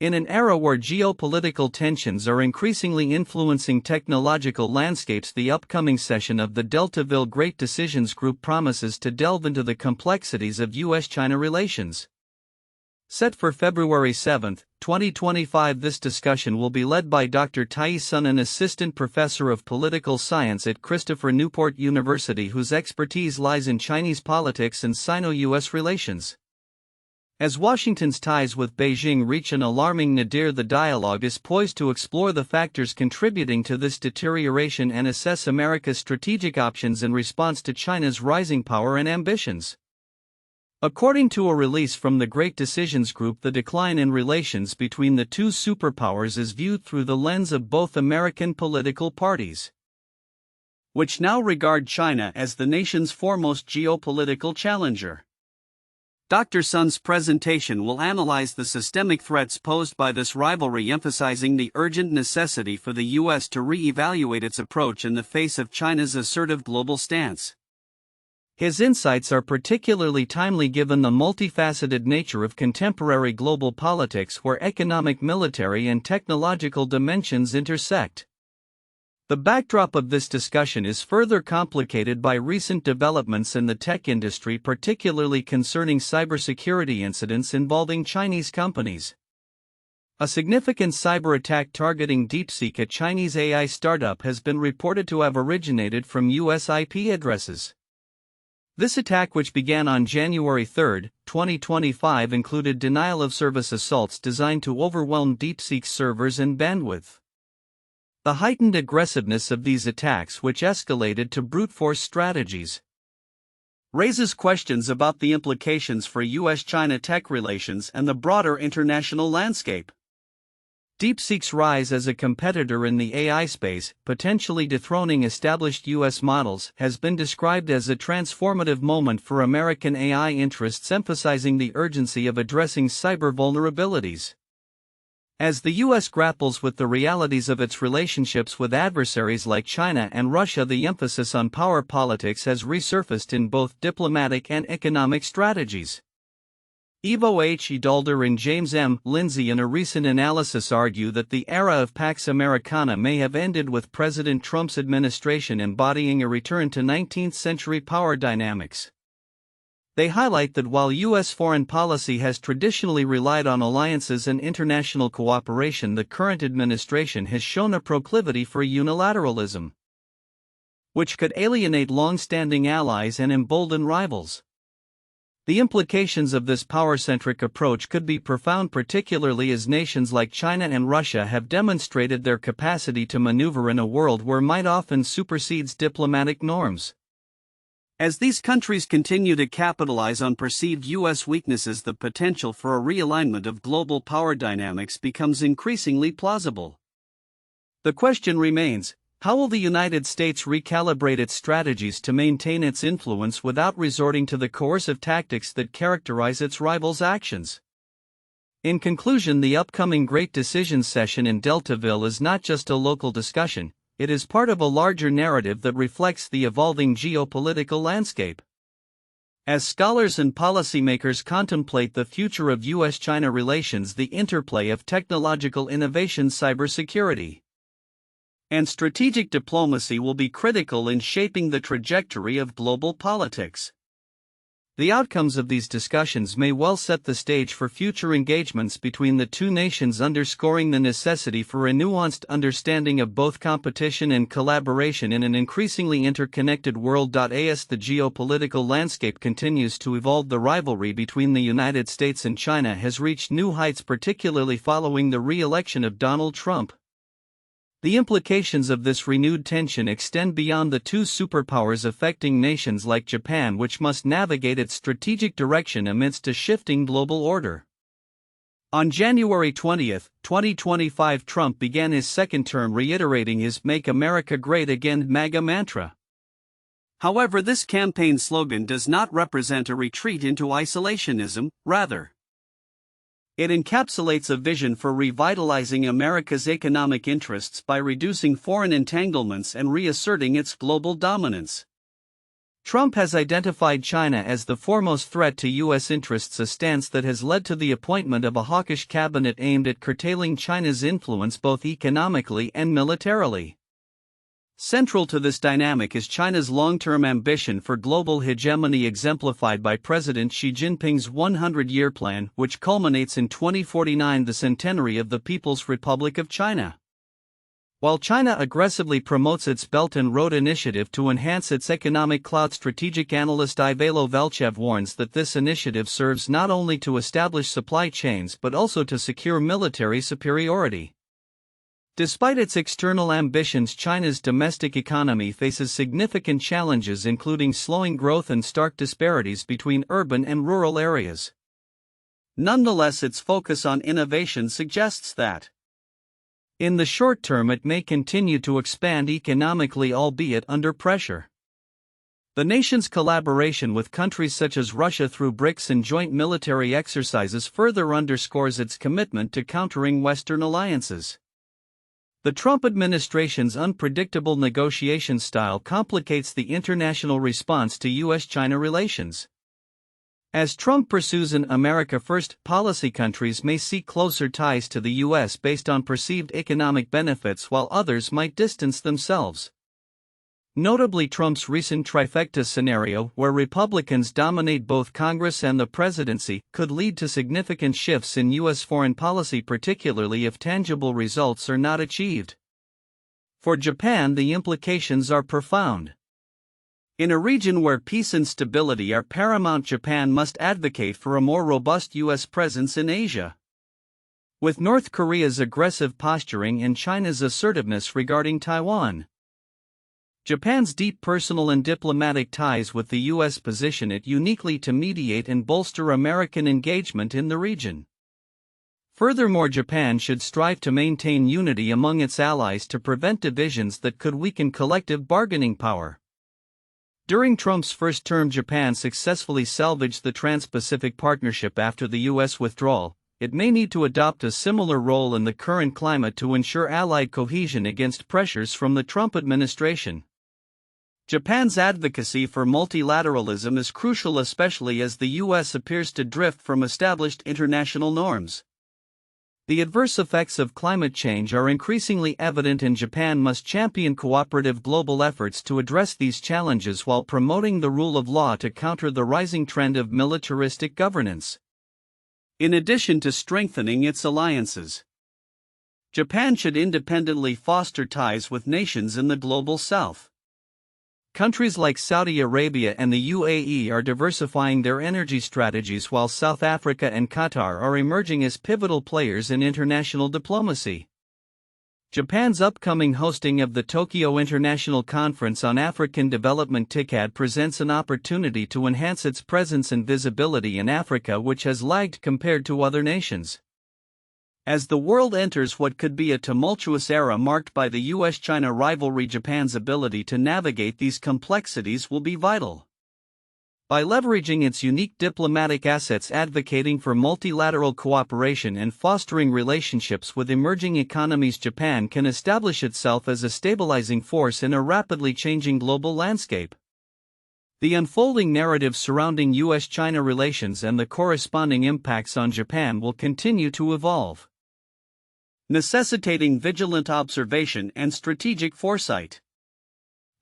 In an era where geopolitical tensions are increasingly influencing technological landscapes, the upcoming session of the Deltaville Great Decisions group promises to delve into the complexities of U.S. China relations. Set for February 7, 2025, this discussion will be led by Dr. Taiyi Sun, an assistant professor of political science at Christopher Newport University, whose expertise lies in Chinese politics and Sino-U.S. relations. As Washington's ties with Beijing reach an alarming nadir, the dialogue is poised to explore the factors contributing to this deterioration and assess America's strategic options in response to China's rising power and ambitions. According to a release from the Great Decisions Group, the decline in relations between the two superpowers is viewed through the lens of both American political parties, which now regard China as the nation's foremost geopolitical challenger. Dr. Sun's presentation will analyze the systemic threats posed by this rivalry, emphasizing the urgent necessity for the U.S. to re-evaluate its approach in the face of China's assertive global stance. His insights are particularly timely given the multifaceted nature of contemporary global politics, where economic, military, and technological dimensions intersect. The backdrop of this discussion is further complicated by recent developments in the tech industry, particularly concerning cybersecurity incidents involving Chinese companies. A significant cyberattack targeting DeepSeek, a Chinese AI startup, has been reported to have originated from U.S. IP addresses. This attack, which began on January 3, 2025, included denial-of-service assaults designed to overwhelm DeepSeek's servers and bandwidth. The heightened aggressiveness of these attacks, which escalated to brute-force strategies, raises questions about the implications for U.S.-China tech relations and the broader international landscape. DeepSeek's rise as a competitor in the AI space, potentially dethroning established U.S. models, has been described as a transformative moment for American AI interests, emphasizing the urgency of addressing cyber vulnerabilities. As the U.S. grapples with the realities of its relationships with adversaries like China and Russia, the emphasis on power politics has resurfaced in both diplomatic and economic strategies. Ivo H. Edalder and James M. Lindsay, in a recent analysis, argue that the era of Pax Americana may have ended with President Trump's administration embodying a return to 19th-century power dynamics. They highlight that while U.S. foreign policy has traditionally relied on alliances and international cooperation, the current administration has shown a proclivity for unilateralism, which could alienate long-standing allies and embolden rivals. The implications of this power-centric approach could be profound, particularly as nations like China and Russia have demonstrated their capacity to maneuver in a world where might often supersedes diplomatic norms. As these countries continue to capitalize on perceived U.S. weaknesses, the potential for a realignment of global power dynamics becomes increasingly plausible. The question remains: how will the United States recalibrate its strategies to maintain its influence without resorting to the coercive tactics that characterize its rivals' actions? In conclusion, the upcoming Great Decisions session in Deltaville is not just a local discussion, it is part of a larger narrative that reflects the evolving geopolitical landscape. As scholars and policymakers contemplate the future of U.S.-China relations, the interplay of technological innovation, cybersecurity, and strategic diplomacy will be critical in shaping the trajectory of global politics. The outcomes of these discussions may well set the stage for future engagements between the two nations, underscoring the necessity for a nuanced understanding of both competition and collaboration in an increasingly interconnected world. As the geopolitical landscape continues to evolve, the rivalry between the United States and China has reached new heights, particularly following the re-election of Donald Trump. The implications of this renewed tension extend beyond the two superpowers, affecting nations like Japan, which must navigate its strategic direction amidst a shifting global order. On January 20, 2025, Trump began his second term, reiterating his "Make America Great Again" MAGA mantra. However, this campaign slogan does not represent a retreat into isolationism, rather, it encapsulates a vision for revitalizing America's economic interests by reducing foreign entanglements and reasserting its global dominance. Trump has identified China as the foremost threat to U.S. interests, a stance that has led to the appointment of a hawkish cabinet aimed at curtailing China's influence both economically and militarily. Central to this dynamic is China's long-term ambition for global hegemony, exemplified by President Xi Jinping's 100-year plan, which culminates in 2049, the centenary of the People's Republic of China. While China aggressively promotes its Belt and Road Initiative to enhance its economic clout, strategic analyst Ivalo Velchev warns that this initiative serves not only to establish supply chains but also to secure military superiority. Despite its external ambitions, China's domestic economy faces significant challenges, including slowing growth and stark disparities between urban and rural areas. Nonetheless, its focus on innovation suggests that in the short term it may continue to expand economically, albeit under pressure. The nation's collaboration with countries such as Russia through BRICS and joint military exercises further underscores its commitment to countering Western alliances. The Trump administration's unpredictable negotiation style complicates the international response to U.S. China relations. As Trump pursues an America First policy, countries may seek closer ties to the U.S. based on perceived economic benefits, while others might distance themselves. Notably, Trump's recent trifecta scenario, where Republicans dominate both Congress and the presidency, could lead to significant shifts in U.S. foreign policy, particularly if tangible results are not achieved. For Japan, the implications are profound. In a region where peace and stability are paramount, Japan must advocate for a more robust U.S. presence in Asia. With North Korea's aggressive posturing and China's assertiveness regarding Taiwan, Japan's deep personal and diplomatic ties with the U.S. position it uniquely to mediate and bolster American engagement in the region. Furthermore, Japan should strive to maintain unity among its allies to prevent divisions that could weaken collective bargaining power. During Trump's first term, Japan successfully salvaged the Trans-Pacific Partnership after the U.S. withdrawal. It may need to adopt a similar role in the current climate to ensure allied cohesion against pressures from the Trump administration. Japan's advocacy for multilateralism is crucial, especially as the U.S. appears to drift from established international norms. The adverse effects of climate change are increasingly evident, and Japan must champion cooperative global efforts to address these challenges while promoting the rule of law to counter the rising trend of militaristic governance. In addition to strengthening its alliances, Japan should independently foster ties with nations in the global south. Countries like Saudi Arabia and the UAE are diversifying their energy strategies, while South Africa and Qatar are emerging as pivotal players in international diplomacy. Japan's upcoming hosting of the Tokyo International Conference on African Development (TICAD) presents an opportunity to enhance its presence and visibility in Africa, which has lagged compared to other nations. As the world enters what could be a tumultuous era marked by the U.S. China rivalry, Japan's ability to navigate these complexities will be vital. By leveraging its unique diplomatic assets, advocating for multilateral cooperation, and fostering relationships with emerging economies, Japan can establish itself as a stabilizing force in a rapidly changing global landscape. The unfolding narrative surrounding U.S. China relations and the corresponding impacts on Japan will continue to evolve, necessitating vigilant observation and strategic foresight.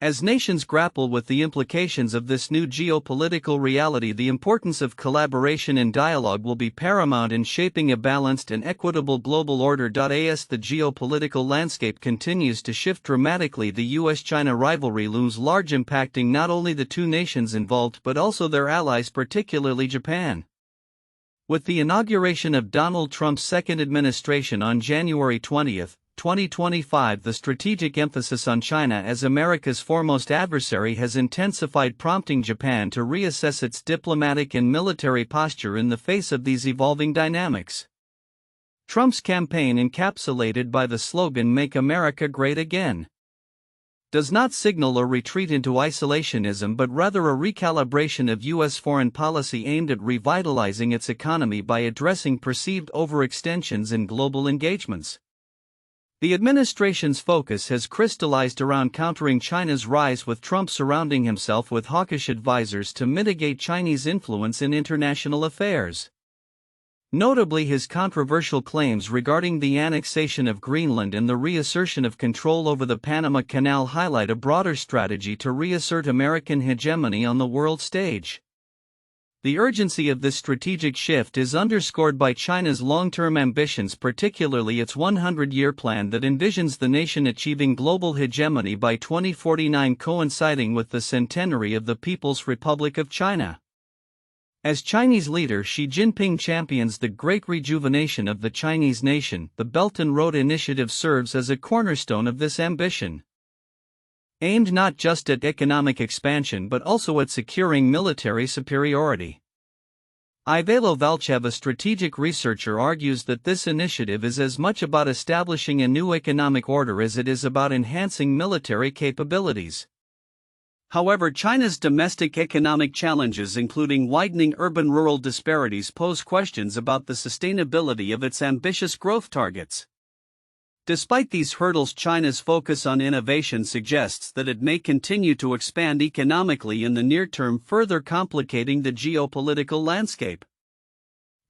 As nations grapple with the implications of this new geopolitical reality, the importance of collaboration and dialogue will be paramount in shaping a balanced and equitable global order. As the geopolitical landscape continues to shift dramatically, the U.S.-China rivalry looms large, impacting not only the two nations involved but also their allies, particularly Japan. With the inauguration of Donald Trump's second administration on January 20, 2025, the strategic emphasis on China as America's foremost adversary has intensified, prompting Japan to reassess its diplomatic and military posture in the face of these evolving dynamics. Trump's campaign, encapsulated by the slogan "Make America Great Again," does not signal a retreat into isolationism but rather a recalibration of U.S. foreign policy aimed at revitalizing its economy by addressing perceived overextensions in global engagements. The administration's focus has crystallized around countering China's rise, with Trump surrounding himself with hawkish advisors to mitigate Chinese influence in international affairs. Notably, his controversial claims regarding the annexation of Greenland and the reassertion of control over the Panama Canal highlight a broader strategy to reassert American hegemony on the world stage. The urgency of this strategic shift is underscored by China's long-term ambitions, particularly its 100-year plan that envisions the nation achieving global hegemony by 2049, coinciding with the centenary of the People's Republic of China. As Chinese leader, Xi Jinping champions the great rejuvenation of the Chinese nation. The Belt and Road Initiative serves as a cornerstone of this ambition, aimed not just at economic expansion but also at securing military superiority. Ivalo Valchev, a strategic researcher, argues that this initiative is as much about establishing a new economic order as it is about enhancing military capabilities. However, China's domestic economic challenges, including widening urban-rural disparities, pose questions about the sustainability of its ambitious growth targets. Despite these hurdles, China's focus on innovation suggests that it may continue to expand economically in the near term, further complicating the geopolitical landscape.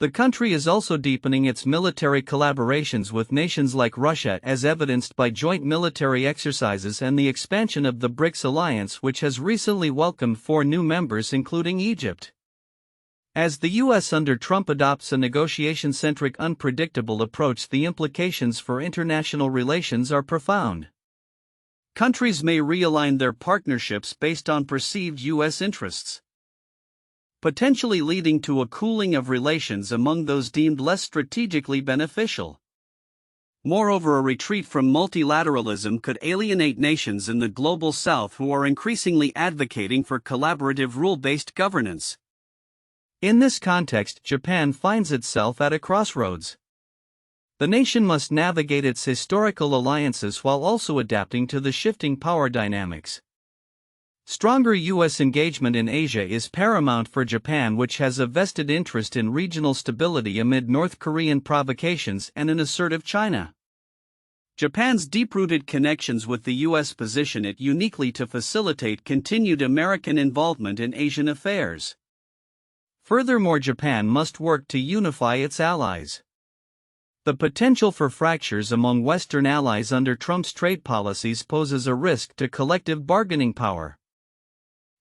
The country is also deepening its military collaborations with nations like Russia, as evidenced by joint military exercises and the expansion of the BRICS alliance, which has recently welcomed 4 new members, including Egypt. As the U.S. under Trump adopts a negotiation-centric, unpredictable approach, the implications for international relations are profound. Countries may realign their partnerships based on perceived U.S. interests, potentially leading to a cooling of relations among those deemed less strategically beneficial. Moreover, a retreat from multilateralism could alienate nations in the global south who are increasingly advocating for collaborative rule-based governance. In this context, Japan finds itself at a crossroads. The nation must navigate its historical alliances while also adapting to the shifting power dynamics. Stronger U.S. engagement in Asia is paramount for Japan, which has a vested interest in regional stability amid North Korean provocations and an assertive China. Japan's deep-rooted connections with the U.S. position it uniquely to facilitate continued American involvement in Asian affairs. Furthermore, Japan must work to unify its allies. The potential for fractures among Western allies under Trump's trade policies poses a risk to collective bargaining power,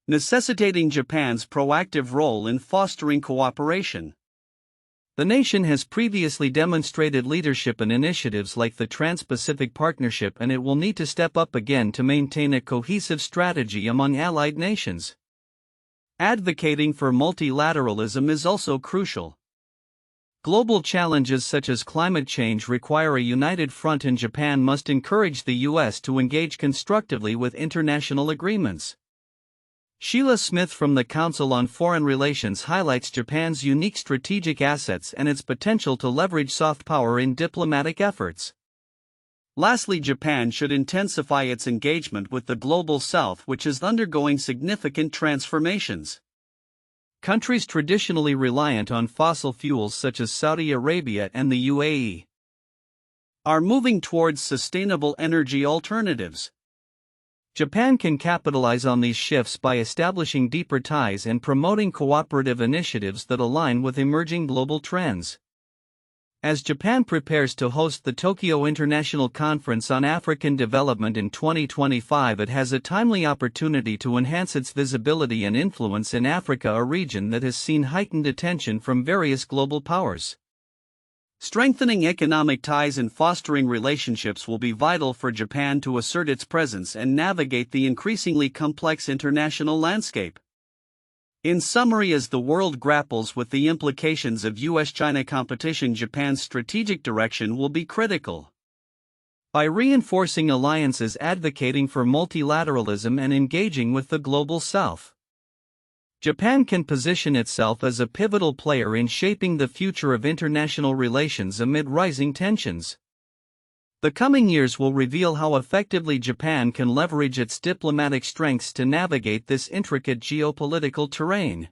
necessitating Japan's proactive role in fostering cooperation. The nation has previously demonstrated leadership in initiatives like the Trans-Pacific Partnership, and it will need to step up again to maintain a cohesive strategy among allied nations. Advocating for multilateralism is also crucial. Global challenges such as climate change require a united front, and Japan must encourage the U.S. to engage constructively with international agreements. Sheila Smith from the Council on Foreign Relations highlights Japan's unique strategic assets and its potential to leverage soft power in diplomatic efforts. Lastly, Japan should intensify its engagement with the global south, which is undergoing significant transformations. Countries traditionally reliant on fossil fuels such as Saudi Arabia and the UAE are moving towards sustainable energy alternatives. Japan can capitalize on these shifts by establishing deeper ties and promoting cooperative initiatives that align with emerging global trends. As Japan prepares to host the Tokyo International Conference on African Development in 2025, it has a timely opportunity to enhance its visibility and influence in Africa, a region that has seen heightened attention from various global powers. Strengthening economic ties and fostering relationships will be vital for Japan to assert its presence and navigate the increasingly complex international landscape. In summary, as the world grapples with the implications of U.S. China competition, Japan's strategic direction will be critical. By reinforcing alliances, advocating for multilateralism, and engaging with the global south, Japan can position itself as a pivotal player in shaping the future of international relations amid rising tensions. The coming years will reveal how effectively Japan can leverage its diplomatic strengths to navigate this intricate geopolitical terrain.